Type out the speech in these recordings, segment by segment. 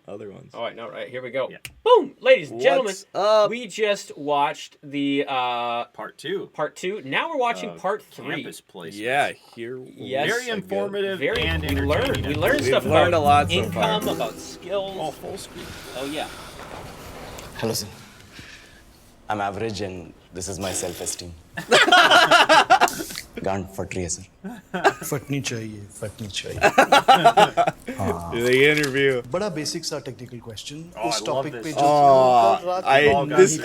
other ones. Oh, I know, right? Here we go. Yeah. Boom! Ladies and gentlemen, What's up? we just watched the Part 2. part 2. Now we're watching part 3. Campus placements. Yeah, here. Yes. Very Good. informative Very, and we entertaining. learned We've stuff learned about a lot so income, far. about skills. All full screen. Oh yeah. Hello, sir. I'm average and this is my self-esteem. गांड फट रही है sir. फटनी चाहिए. The interview. बड़ा basic सा technical question Oh, इस I love topic this. पे जो कल रात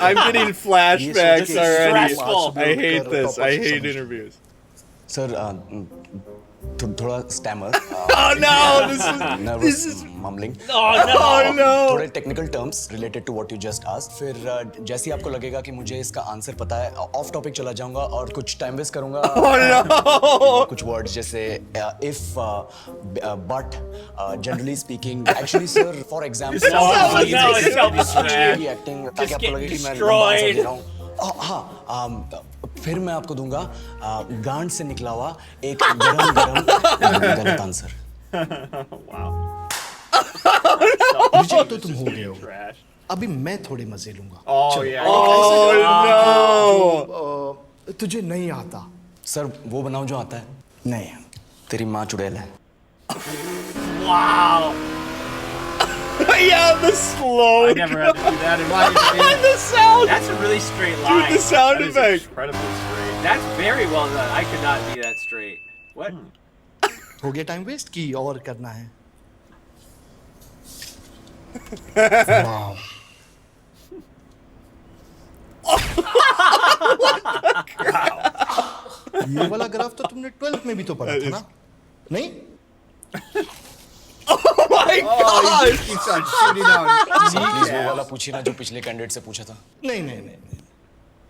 I'm getting flashbacks ये already. stressful. I hate this. I hate Topic interviews. Sir थोड़ा stammer, Oh no! This is. Nervous, mumbling, Oh no! Oh no! थोड़े technical terms related to what you just asked. फिर जैसे ही आपको लगेगा कि मुझे इसका आंसर पता है, ऑफ टॉपिक चला जाऊंगा और कुछ टाइम वेस्ट करूंगा. Oh no! कुछ वर्ड्स जैसे if, but, generally speaking. Actually sir for example No, it's self-esteem. Acting ताकि Just आपको get लगे कि मैं destroyed. लंबा आंसर दे रहा हूँ. हाँ, फिर मैं आपको दूंगा गांड से निकला हुआ एक गरम गलत आंसर. Wow. विजय तो तुम हो गए हो. Trash. अभी मैं थोड़े मजे लूंगा. Oh, yeah. Oh no! तुझे नहीं आता. सर वो बनाओ जो आता है. नहीं. तेरी माँ चुड़ैल है. Wow. Yeah, the slow. I never had to do that in my interview. The sound. That's a really straight line. Dude, the sound That is effect. incredibly straight. That's very well done. I could not be that straight. What? हो गया time waste की और करना है. Wow. ये वाला graph तो तुमने 12th में भी तो पढ़ा था ना? नहीं? Oh my god! Keeps on shooting out. Please वो वाला पूछिए ना जो पिछले कैंडिडेट से पूछा था. नहीं.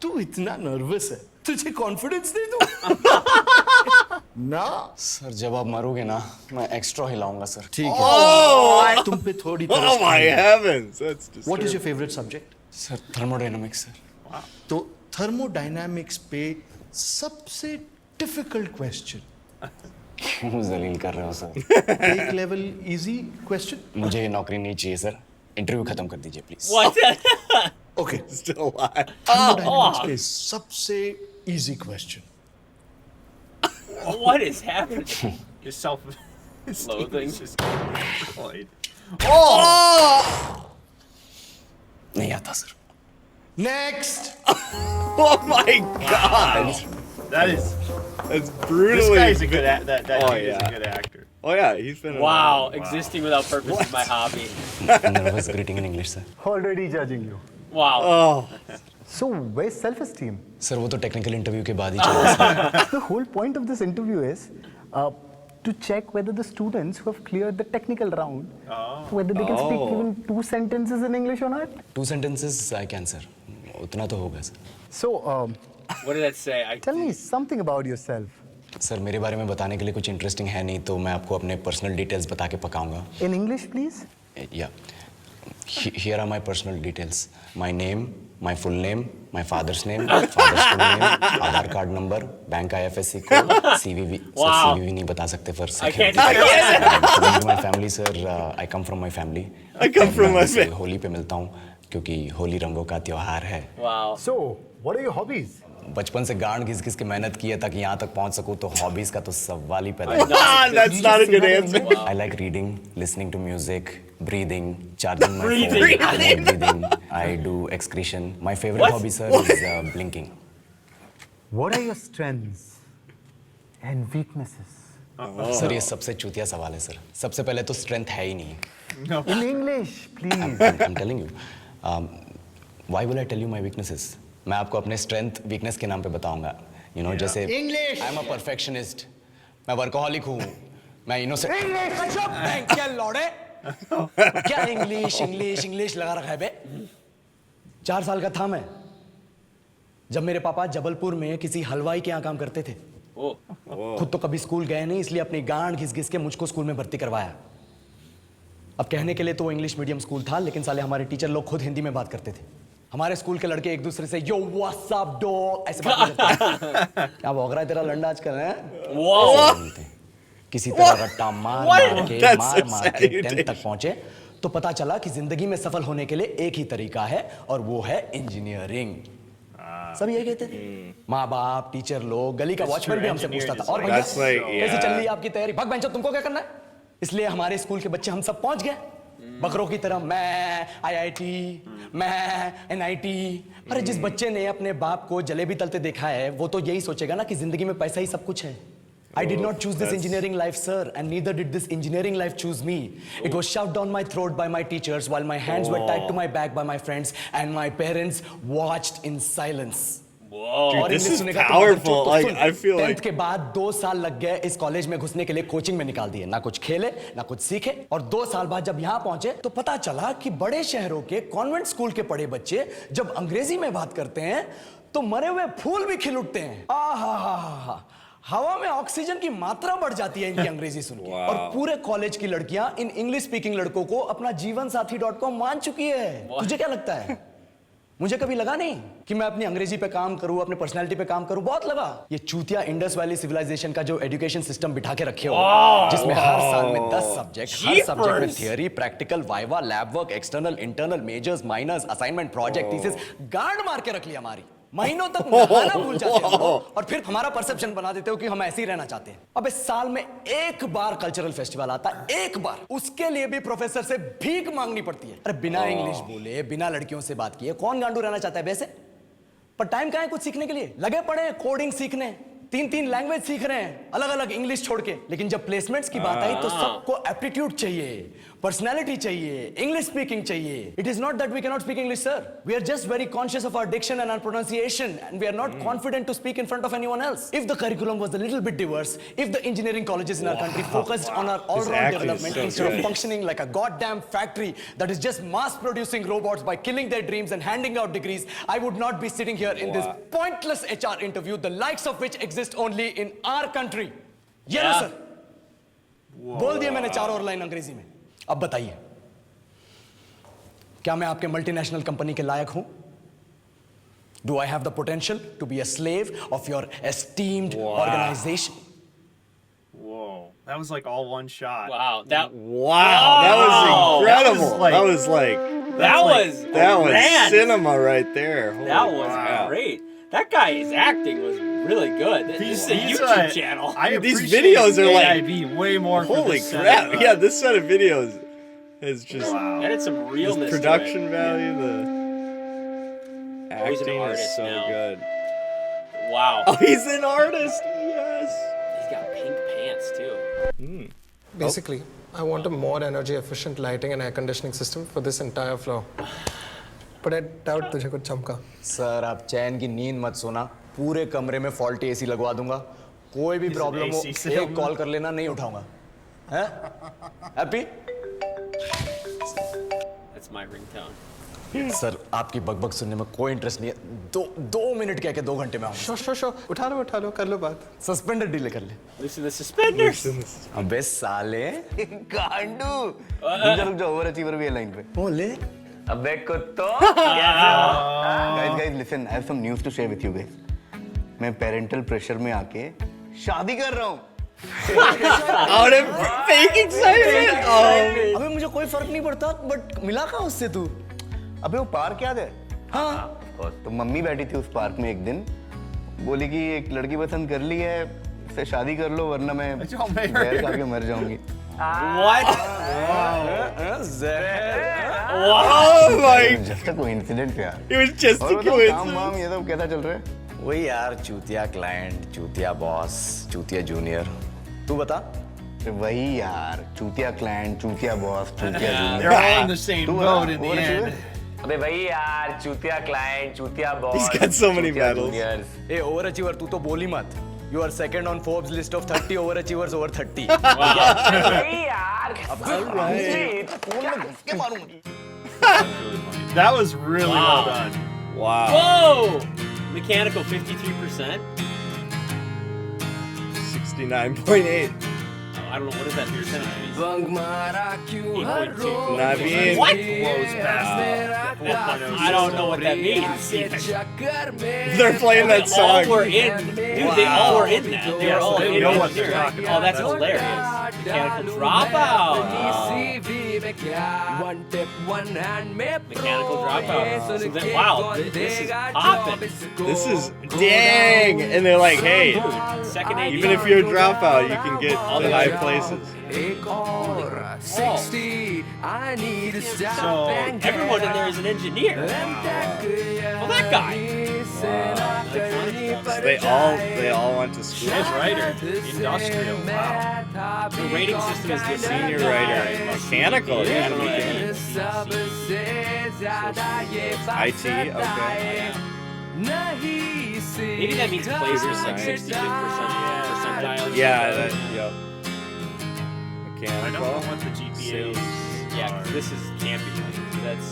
तू इतना नर्वस है. तुझे कॉन्फिडेंस नहीं दूं? ना. सर जब आप मरोगे ना मैं एक्स्ट्रा हिलाऊंगा सर. ठीक है. तुम पे थोड़ी Oh तरस my खाई. heavens! That's disturbing. What is your favorite subject? Sir thermodynamics sir. तो थर्मोडायनामिक्स पे सबसे डिफिकल्ट क्वेश्चन. क्यों जलील कर रहे हो सर. एक लेवल इजी क्वेश्चन. मुझे ये नौकरी नहीं चाहिए सर. इंटरव्यू खत्म कर दीजिए please. What? Okay. Still alive. Thermodynamics पे सबसे easy question. What is happening? His self. Loathing. Just destroyed. नहीं आता sir. Next. Oh my god! That is. That's This brutally. guy's a good that Oh, dude is yeah. a good actor. Oh yeah, he's been. in a Wow, lot. existing without purpose is my hobby. Nervous greeting in English sir. Already judging you. Wow. Oh. So, where's self-esteem? Sir वो तो technical interview के बाद ही चलेगा sir. The whole point of this interview is to check whether the students who have cleared the technical round, whether they can speak Oh. even 2 sentences in English or not. 2 sentences I can sir. उतना तो होगा sir. So, What did that say? tell me something about yourself. Sir मेरे बारे में बताने के लिए कुछ इंटरेस्टिंग है नहीं तो मैं आपको अपने पर्सनल डिटेल्स बता के पकाऊंगा. In English, please. या here are my personal details. My name, my full name, my father's name, father's full name, Aadhaar card number, bank IFSC code, CVV. Sir Wow. CVV नहीं बता सकते for I can't do my family sir. I come from my family. I come from my family. Holi पे मिलता हूँ क्योंकि होली रंगों का त्योहार है. Wow. So, what are your hobbies? बचपन से गांड घिस घिस के मेहनत की है ताकि यहाँ तक पहुँच सकूँ तो हॉबीज का तो सवाल ही पैदा नहीं. Ah, that's not a good answer. I like reading, listening to music, breathing, charging my Breathing. phone, breathing. I do excretion. My favorite What? hobby, sir, is blinking. What are your strengths and weaknesses? Sir ये सबसे चूतिया सवाल है sir. सबसे पहले तो strength है ही नहीं. In English, please. I'm telling you. Why will I tell you my weaknesses? मैं आपको अपने स्ट्रेंथ वीकनेस के नाम पे बताऊंगा. You know जैसे English. I'm a perfectionist. मैं वर्कोहॉलिक हूँ. मैं इनोसेंट. क्या लौड़े? क्या इंग्लिश लगा रखा है बे? 4 साल का था मैं जब मेरे पापा जबलपुर में किसी हलवाई के यहाँ काम करते थे. Oh. खुद तो कभी स्कूल गए नहीं इसलिए अपनी गांड घिस घिस के मुझको स्कूल में भर्ती करवाया. अब कहने के लिए तो वो इंग्लिश मीडियम स्कूल था लेकिन साले हमारे टीचर लोग खुद हिंदी में बात करते थे. हमारे स्कूल के लड़के एक दूसरे से यो व्हाट्स अप डॉग ऐसे बात करते. क्या भौंक रहा है तेरा लंडा आजकल है? Whoa. किसी तरह रट्टा मार That's so मार के sad, you 10th did. तक पहुंचे तो पता चला कि जिंदगी में सफल होने के लिए एक ही तरीका है और वो है इंजीनियरिंग। सब यही कहते थे, माँ बाप, टीचर लोग, गली का वॉचमैन भी हमसे पूछता था, और भैया That's like, कैसी yeah. चल रही है आपकी तैयारी? भाग बेंचो, तुमको क्या करना है? इसलिए हमारे स्कूल के बच्चे हम सब पहुंच गए बकरों की तरह, मैं IIT, मैं NIT। अरे जिस बच्चे ने अपने बाप को जलेबी तलते देखा है वो तो यही सोचेगा ना कि जिंदगी में पैसा ही सब कुछ है। I did not choose this engineering life, sir, and neither did this engineering life choose me. It was shoved down my throat by my teachers while my hands were tied to my back by my friends and my parents watched in silence. Dude, और this English is सुनेगा तो powerful. तो Like, soon, I feel 10th like के बाद 2 साल लग गए इस कॉलेज में घुसने के लिए, कोचिंग में निकाल दिए, ना कुछ खेले ना कुछ सीखे। और 2 साल बाद जब यहाँ पहुंचे तो पता चला कि बड़े शहरों के कॉन्वेंट स्कूल के पढ़े बच्चे जब अंग्रेजी में बात करते हैं तो मरे हुए फूल भी खिल उठते हैं। आहा, हवा में ऑक्सीजन की मात्रा बढ़ जाती है इनकी अंग्रेजी सुन के। और पूरे कॉलेज की लड़कियां इन इंग्लिश स्पीकिंग लड़कों को अपना जीवन साथी .com मान चुकी है। तुझे क्या लगता है? मुझे कभी लगा नहीं कि मैं अपनी अंग्रेजी पे काम करूं, अपने पर्सनालिटी पे काम करूं। बहुत लगा ये चूतिया इंडस वैली सिविलाइजेशन का जो एजुकेशन सिस्टम बिठा के रखे हो, जिसमें हर साल में 10 सब्जेक्ट, हर सब्जेक्ट में theory, practical, viva, lab work, external, internal, majors, minors, assignment, project, thesis, गांड मार के रख लिया हमारी। महीनों तक नहाना भूल जाते हो और फिर हमारा परसेप्शन बना देते हो कि हम ऐसे ही रहना चाहते हैं। अब इस साल में एक बार कल्चरल फेस्टिवल आता है, एक बार, उसके लिए भी प्रोफेसर से भीख मांगनी पड़ती है। अरे बिना इंग्लिश बोले, बिना लड़कियों से बात किए कौन गांडू रहना चाहता है वैसे? पर टाइम कहाँ है कुछ सीखने के लिए? लगे पड़े हैं कोडिंग सीखने, 3 लैंग्वेज सीख रहे हैं अलग अलग इंग्लिश छोड़ के। लेकिन जब प्लेसमेंट्स की बात आई तो सबको एप्टीट्यूड चाहिए, पर्सनालिटी चाहिए, इंग्लिश स्पीकिंग चाहिए। It is not that we can not speak English, sir. We are just very conscious of our diction and our pronunciation and we are not confident to speak in front of anyone else. If the curriculum was a little bit diverse, if the engineering colleges in our country focused on our all round development instead of functioning like a goddamn factory that is just mass producing robots by killing their dreams and handing out degrees, I would not be sitting here in this pointless HR interview, the likes of which exist only in our country. ये ना sir, बोल दिया मैंने 4 और line अंग्रेजी में। अब बताइए, क्या मैं आपके मल्टीनेशनल कंपनी के लायक हूं? Do I have the potential to be a slave of your esteemed organization? Whoa. That was like all one shot. Wow, that that was incredible. That was rad. cinema right there. Holy That was wow. great. That guy's acting was really good. This is a YouTube channel. I Dude, these appreciate videos are like- AIB way more. for Holy this crap! setup. Yeah, this set of videos is just Added some this realness production to it. value. The He's an acting is artist so now. good. Wow. Oh, he's an artist. Yes. He's got pink pants too. Basically, I want a more energy efficient lighting and air conditioning system for this entire floor. But I doubt तुझे कुछ चमका। Sir आप चैन की नींद मत सोना, पूरे कमरे में फॉल्टी एसी लगवा दूंगा। कोई भी प्रॉब्लम हो AC एक salesman. कॉल कर लेना, नहीं उठाऊंगा। हैं? Happy? That's my ringtone. Sir आपकी बकबक सुनने में कोई इंटरेस्ट नहीं है। 2 मिनट कह के 2 घंटे में आऊंगा। शो उठा लो कर लो बात। सस्पेंडेड डीले कर ले। Loosen the suspenders. अबे साले गांडू रुक जाओ, ओवर अचीवर भी है लाइन पे। बोले अबे कुत्तो guys listen, I have some news to share with you guys. मैं पेरेंटल प्रेशर में आके शादी कर रहा हूँ। Out of fake excitement. Oh. अबे मुझे कोई फर्क नहीं पड़ता, बट मिला कहाँ उससे तू? अबे वो पार्क याद है? हाँ। तो मम्मी बैठी थी उस पार्क में एक दिन, बोली कि एक लड़की पसंद कर ली है, उससे शादी कर लो वरना मैं जहर खा के मर जाऊंगी। What? Oh my! Just a coincidence यार। It was just और a बताओ काम coincidence. वाम ये सब कैसा चल रहा है? वही यार, चूतिया क्लाइंट, चूतिया बॉस, चूतिया जूनियर। तू बता। वही यार, चूतिया क्लाइंट, चूतिया बॉस, चूतिया They're junior. all in the same boat in the end. अबे वही यार, चूतिया क्लाइंट, चूतिया boss. He's got so many medals. ए ओवर अचीवर, तू तो बोली मत। You are second on Forbes list of 30 overachievers over 30. That was really well done. Wow. Whoa! Mechanical 53%. 69.8. I don't know, what is that percentage? Naveen. What? Blows past the 4.0. I don't know what that means. They're playing that They all song. were in. Dude, they all were in that. They were all They in know that what they're theory. talking Oh, about. that's hilarious. Mechanical dropout. Mechanical dropout. So that, wow, this is popping. This is dang, and they're like, hey, Second AD. even if you're a dropout, you can get to high places. So everyone in there is an engineer. Well, that guy. So they all went to school. Edge writer, industrial. Wow. The rating system is the Senior writer, mechanical. Yeah, Yeah, IT. Okay. Maybe that means places like 65th percentile. Yeah. That. Yep. I don't know Mechanical. what the GPA is. Yeah, 'cause this is can't be like that's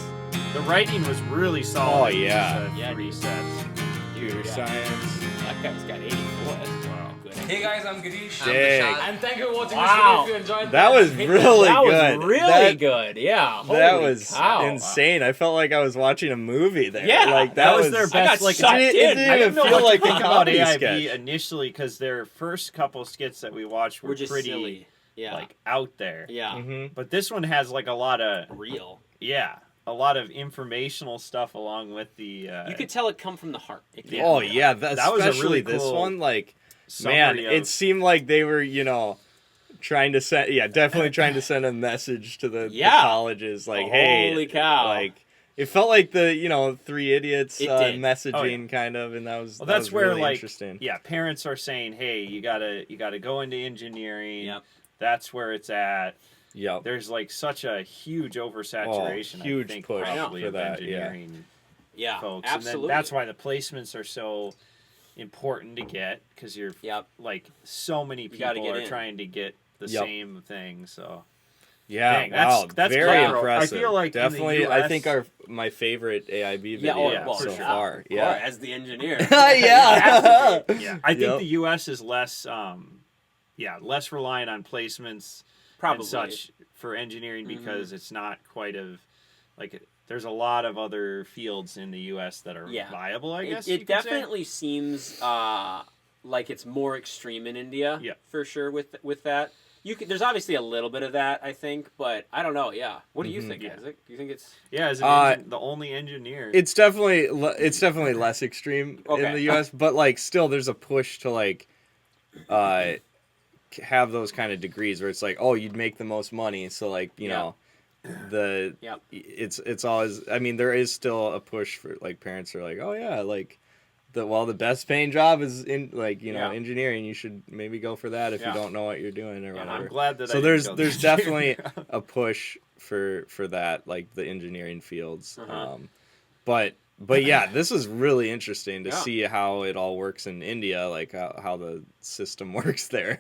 The writing was really solid. Oh, yeah. Yeah, 3 dude. sets. Computer Yeah. science. that guy's got 84. That's Wow. good. Hey guys, I'm Girish. Dang. And thank you for watching Wow. this video. If you enjoyed That was really that good. was really That- good. Yeah. That Holy was cow. insane. I felt like I was watching a movie there. Yeah, like That was their I got best. Like, sucked it in. didn't I even didn't know feel what like to a think about comedy AIB sketch. initially because their first couple skits that we watched were We're just pretty silly. Yeah. like out there. yeah. Mm-hmm. But this one has like a lot of Real. a lot of informational stuff along with the. You could tell it come from the heart. It came Oh from the yeah, heart. that, That was a especially really this cool one. Like, man, summary it of- seemed like they were, trying to send. Yeah, definitely trying to send a message to the Yeah. colleges. Like, hey, Holy cow. Like, it felt like the Three Idiots It did. messaging Oh, yeah. kind of, and that was. Well, that that's was where really like interesting. parents are saying, hey, you gotta go into engineering. Yep. That's where it's at. Yep. There's like such a huge oversaturation. huge I think, push probably for of that, yeah. engineering Yeah. folks, Absolutely. and then that's why the placements are so important to get because you're Yep. like so many gotta people get are in. trying to get the Yep. same thing. So Yeah, Dang, that's- wow, that's very clever. I impressive. feel like in the definitely, I US think my favorite AIB Yeah. video Oh, Yeah, well, so for sure. far. Yeah. Yeah, As the engineer. yeah. yeah, I think Yep. the U.S. is less less reliant on placements Probably. and such for engineering because it's not quite of like there's a lot of other fields in the U.S. that are Yeah. viable. I guess It you could say. definitely seems like it's more extreme in India. Yeah. For sure. With that, there's obviously a little bit of that, I think, but I don't know. Yeah. What do you think, Yeah. Isaac? Do you think it's Yeah, as an the only engineer. It's definitely less extreme in Okay. the U.S., but like still, there's a push to like have those kind of degrees where it's like, oh, you'd make the most money, so like you know, Yep. it's always. I mean, there is still a push for like parents are like, oh yeah, like the best paying job is in like Yeah. engineering. You should maybe go for that if Yeah. you don't know what you're doing or and whatever. I'm glad that So I there's didn't go there's this definitely a push for that, like the engineering fields. Uh-huh. But yeah, this is really interesting to Yeah. see how it all works in India, like how the system works there.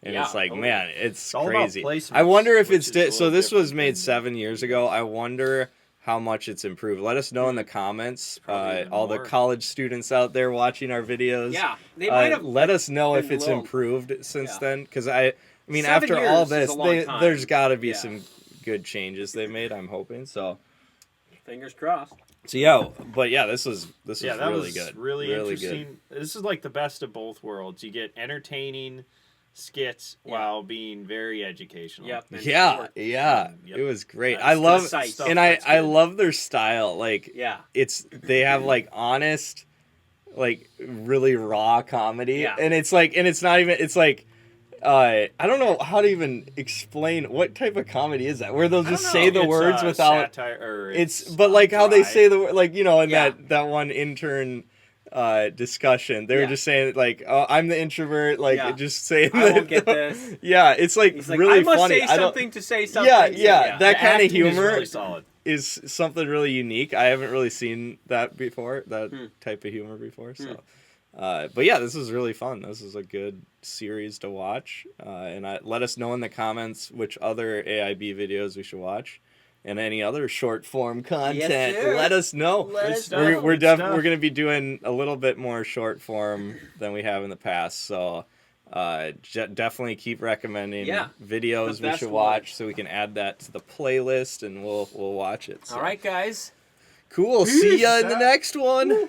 And Yeah, it's like, totally. man, it's all about crazy. placements, I wonder if which it's is a so. little This was different made than 7 years ago. I wonder how much it's improved. Let us know in the comments. Probably even All the more. college students out there watching our videos. Yeah. They might have. Let us know if been it's low. improved since Yeah. then, because I mean, 7 after years all is this, a long time. there's got to be Yeah. some good changes they made. I'm hoping so. Fingers crossed. So yeah, but yeah, this was that really was good, really good. interesting. This is like the best of both worlds. You get entertaining skits Yeah. while being very educational. Yep. and Yeah, short. yeah, Yep. it was great. That's I love concise. and I That's good. love their style. Like Yeah. they have like honest, like really raw comedy, Yeah. and it's not even like. I don't know how to even explain what type of comedy is that, where they'll I just don't say know. the It's, words without. satire, or It's but like how they dry. say the word, like in Yeah. that one intern discussion, they were Yeah. just saying like, oh, I'm the introvert, like Yeah. just saying I won't get this. Yeah, it's like He's like, really I must funny. say I don't- something to say something. Yeah, that The kind of acting is humor really solid. is something really unique. I haven't really seen that before, that Hmm. type of humor before. So, but yeah, this is really fun. This is a good series to watch. And let us know in the comments which other AIB videos we should watch, and any other short form content. sir. Let us know. Let us stuff. know. We're Good stuff. going to be doing a little bit more short form than we have in the past. So. Definitely keep recommending Yeah, videos the we best should one. watch so we can add that to the playlist and we'll watch it. So. All right, guys. Cool. See ya in the next one.